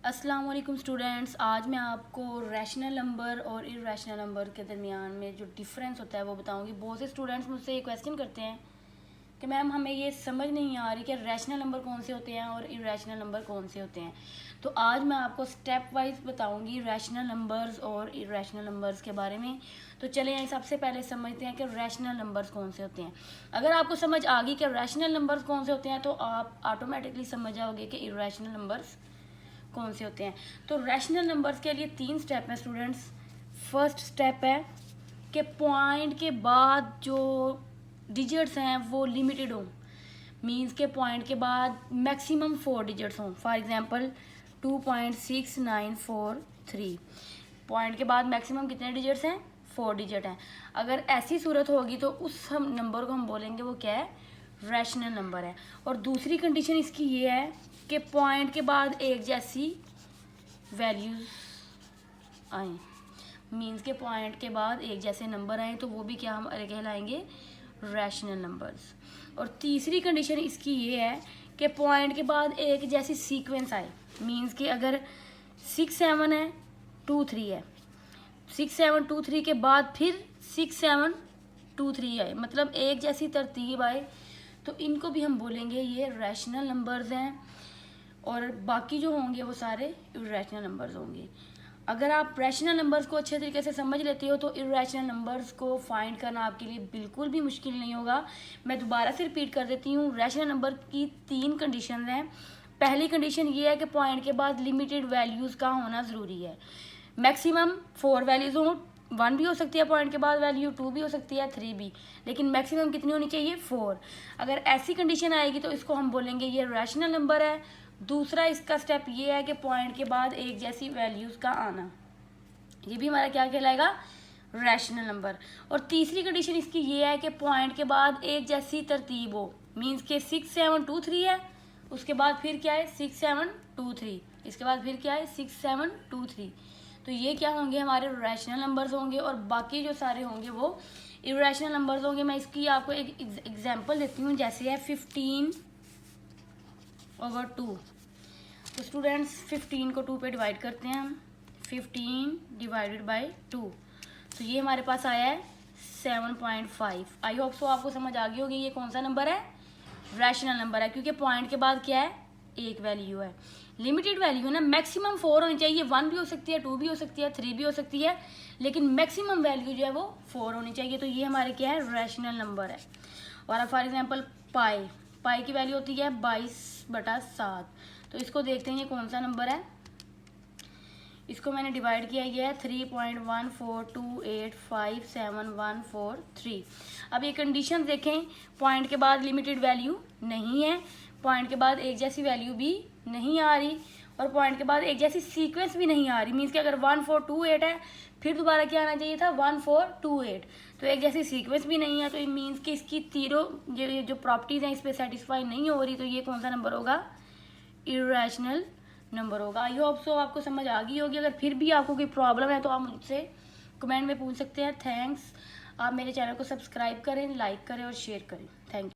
अस्सलाम वालेकुम स्टूडेंट्स, आज मैं आपको रैशनल नंबर और इर्रेशनल नंबर के दरमियान में जो डिफरेंस होता है वो बताऊंगी। बहुत से स्टूडेंट्स मुझसे ये क्वेश्चन करते हैं कि मैम हमें ये समझ नहीं आ रही कि रैशनल नंबर कौन से होते हैं और इर्रेशनल नंबर कौन से होते हैं। तो आज मैं आपको स्टेप वाइज बताऊंगी रैशनल नंबर्स और इर्रेशनल नंबर्स के बारे में। तो चलें सबसे पहले समझते हैं कि रैशनल नंबर्स कौन से होते हैं। अगर आपको समझ आ गई कि रैशनल नंबर्स कौन से होते हैं तो आप ऑटोमेटिकली समझ जाओगे कि इर्रेशनल नंबर्स कौन से होते हैं। तो रैशनल नंबर्स के लिए 3 स्टेप हैं स्टूडेंट्स। फर्स्ट स्टेप है कि पॉइंट के बाद जो डिजिट्स हैं वो लिमिटेड हों, मींस के पॉइंट के बाद मैक्सिमम 4 डिजिट्स हों। फॉर एग्जांपल 2.6943, पॉइंट के बाद मैक्सिमम कितने डिजिट्स हैं? 4 डिजिट हैं। अगर ऐसी सूरत होगी तो उस हम नंबर को हम बोलेंगे वो क्या है? रैशनल नंबर है। और दूसरी कंडीशन इसकी ये है कि पॉइंट के बाद एक जैसी वैल्यूज आए, मींस के पॉइंट के बाद एक जैसे नंबर आए तो वो भी क्या हम कहलाएंगे? Rational numbers. और तीसरी कंडीशन इसकी ये है कि पॉइंट के बाद एक जैसी सीक्वेंस आए, मींस कि अगर 6 7 है 2 3 है, 6 7 2 3 के बाद फिर 6 7 2 3 आए, मतलब एक जैसी तरतीब आए, तो इनको भी हम बोलेंगे ये रैशनल नंबर्स हैं। और बाकी जो होंगे वो सारे इर्रेशनल नंबर्स होंगे। अगर आप रैशनल नंबर्स को अच्छे तरीके से समझ लेते हो तो इर्रेशनल नंबर्स को फाइंड करना आपके लिए बिल्कुल भी मुश्किल नहीं होगा। मैं दोबारा से रिपीट कर देती हूँ, रैशनल नंबर की 3 कंडीशन हैं। पहली कंडीशन ये है कि पॉइंट के बाद लिमिटेड वैल्यूज़ का होना ज़रूरी है। मैक्सिमम 4 वैल्यूज़ हों, 1 भी हो सकती है पॉइंट के बाद वैल्यू, 2 भी हो सकती है, 3 भी, लेकिन मैक्सिमम कितनी होनी चाहिए? 4। अगर ऐसी कंडीशन आएगी तो इसको हम बोलेंगे ये रैशनल नंबर है। दूसरा इसका स्टेप ये है कि पॉइंट के बाद एक जैसी वैल्यूज़ का आना, ये भी हमारा क्या कहलाएगा? Rational number. और तीसरी कंडीशन इसकी ये है कि पॉइंट के बाद एक जैसी तरतीब हो, मींस के 6 7 2 3 है, उसके बाद फिर क्या है? 6 7 2 3, इसके बाद फिर क्या है? 6 7 2 3। तो ये क्या होंगे? हमारे रैशनल नंबर्स होंगे और बाकी जो सारे होंगे वो इर्रेशनल नंबर्स होंगे। मैं इसकी आपको एक एग्जांपल देती हूँ, जैसे है 15/2। तो स्टूडेंट्स 15 को 2 पे डिवाइड करते हैं हम, 15 डिवाइडेड बाई 2, तो ये हमारे पास आया है 7.5। आई होप सो आपको समझ आ गई होगी ये कौन सा नंबर है? रैशनल नंबर है, क्योंकि पॉइंट के बाद क्या है? एक वैल्यू है, लिमिटेड वैल्यू है ना। मैक्सिमम 4 होनी चाहिए, 1 भी हो सकती है, 2 भी हो सकती है, 3 भी हो सकती है, लेकिन मैक्सिमम वैल्यू जो है वो 4 होनी चाहिए। तो ये हमारे क्या है? रैशनल नंबर है। और फॉर एग्जाम्पल पाई की वैल्यू होती है 22/7। तो इसको देखते हैं ये कौन सा नंबर है। इसको मैंने डिवाइड किया, ये है 3.142857143। अब ये कंडीशन देखें, पॉइंट के बाद लिमिटेड वैल्यू नहीं है, पॉइंट के बाद एक जैसी वैल्यू भी नहीं आ रही, और पॉइंट के बाद एक जैसी सीक्वेंस भी नहीं आ रही। मीन्स कि अगर 1428 है फिर दोबारा क्या आना चाहिए था? 1428। तो एक जैसी सीक्वेंस भी नहीं है, तो ये मीन्स कि इसकी तीनों जो प्रॉपर्टीज हैं इस पर सेटिस्फाई नहीं हो रही, तो ये कौन सा नंबर होगा? इर्रेशनल नंबर होगा। आई होप सो आपको समझ आ गई होगी। अगर फिर भी आपको कोई प्रॉब्लम है तो आप मुझसे कमेंट में पूछ सकते हैं। थैंक्स। आप मेरे चैनल को सब्सक्राइब करें, लाइक करें और शेयर करें। Thank you.